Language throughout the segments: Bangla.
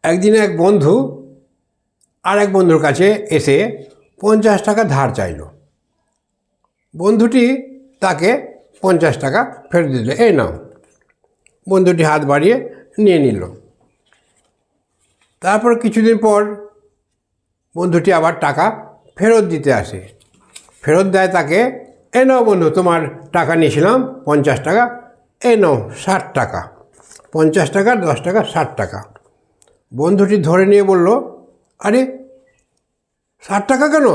একদিন এক বন্ধু আর এক বন্ধুর কাছে এসে 50 টাকা ধার চাইল। বন্ধুটি তাকে 50 টাকা ফেরত দিল। এই নাও। বন্ধুটি হাত বাড়িয়ে নিয়ে নিল। তারপর কিছুদিন পর বন্ধুটি আবার টাকা ফেরত দিতে আসে। ফেরত দেয় তাকে, এই নাও বন্ধু, তোমার টাকা নিয়েছিলাম 50 টাকা, এই নাও 60 টাকা। 50 টাকা 10 টাকা 60 টাকা। বন্ধুটি ধরে নিয়ে বলল, আরে 60 টাকা কেন?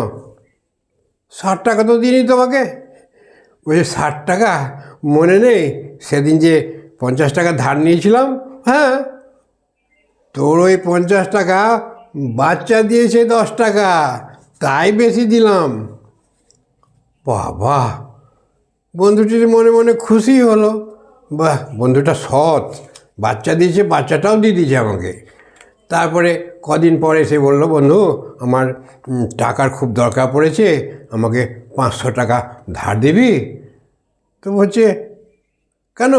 60 টাকা তো দিইনি তোমাকে। বলছে 60 টাকা মনে নেই? সেদিন যে 50 টাকা ধার নিয়েছিলাম, হ্যাঁ, তোর ওই 50 টাকা বাচ্চা দিয়েছে 10 টাকা, তাই বেশি দিলাম। বাহ! বন্ধুটির মনে মনে খুশি হলো। বাহ, বন্ধুটা সৎ, বাচ্চা দিয়েছে, বাচ্চাটাও দিয়ে দিয়েছে আমাকে। তারপরে কদিন পরে এসে বলল, বন্ধু আমার টাকার খুব দরকার পড়েছে, আমাকে 500 টাকা ধার দিবি? তো বলছে, কেন?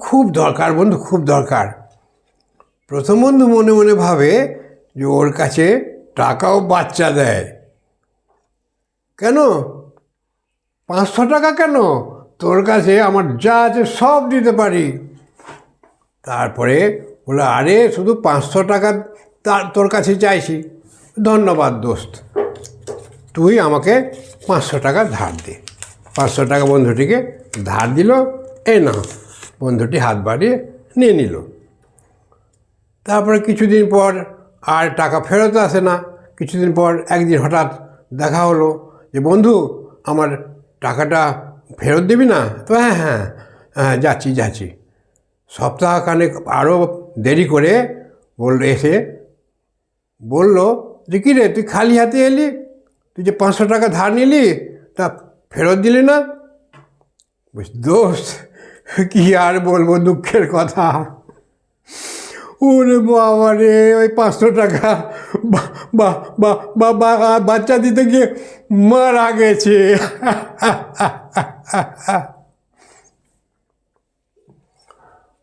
খুব দরকার বন্ধু, খুব দরকার। প্রথম বন্ধু মনে মনে ভাবে যে ওর কাছে টাকাও বাচ্চা দেয়। কেন 500 টাকা কেন? তোর কাছে আমার যা আছে সব দিতে পারি। তারপরে বলে, আরে শুধু 500 টাকা তোর কাছে চাইছি, ধন্যবাদ দোস্ত, তুই আমাকে 500 টাকা ধার দে। 500 টাকা বন্ধুটিকে ধার দিল। এই না, বন্ধুটি হাত বাড়িয়ে নিয়ে নিল। তারপরে কিছুদিন পর আর টাকা ফেরত আসে না। কিছুদিন পর একদিন হঠাৎ দেখা হলো যে, বন্ধু আমার টাকাটা ফেরত দিবি না? তো হ্যাঁ হ্যাঁ হ্যাঁ যাচ্ছি। সপ্তাহখানেক আরও দেরি করে এসে বলল যে, কী রে তুই খালি হাতে এলি? তুই যে 500 টাকা ধার নিলি, তা ফেরত দিলি না? দোস্ত কী আর বলবো, দুঃখের কথা। ওরে বাবা রে, ওই 500 টাকা বাচ্চা দিতে গিয়ে মারা গেছে।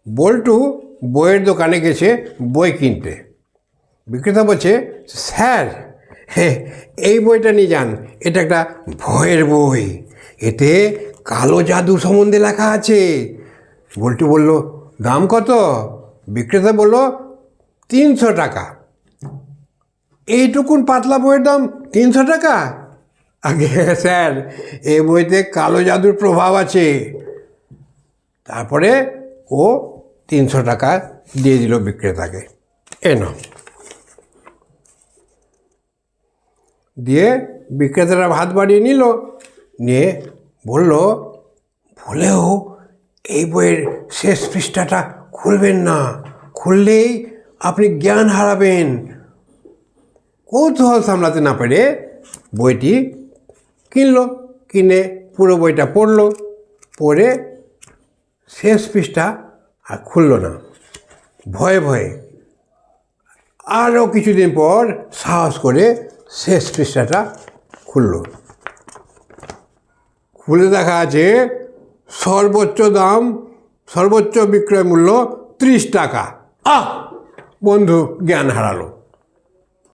বল্টু বইয়ের দোকানে গেছে বই কিনতে। বিক্রেতা বলছে, স্যার এই বইটা নিয়ে যান, এটা একটা ভয়ের বই, এতে কালো জাদু সম্বন্ধে লেখা আছে। বল্টু বলল, দাম কত? বিক্রেতা বলল, 300 টাকা। এইটুকুন পাতলা বইয়ের দাম 300 টাকা? আগে স্যার, এই বইতে কালো জাদুর প্রভাব আছে। তারপরে ও 300 টাকা দিয়ে দিল বিক্রেতাকে। নাও। দিয়ে বিক্রেতারা হাত বাড়িয়ে নিল, নিয়ে বলল, ভুলেও এই বইয়ের শেষ পৃষ্ঠাটা খুলবেন না, খুললেই আপনি জ্ঞান হারাবেন। কৌতূহল সামলাতে না পেরে বইটি কিনে পুরো বইটা পড়ে শেষ পৃষ্ঠা আর খুলল না। ভয়ে আরও কিছুদিন পর সাহস করে শেষ পৃষ্ঠাটা খুলে দেখা আছে সর্বোচ্চ বিক্রয় মূল্য 30 টাকা। বন্ধু জ্ঞান হারালো।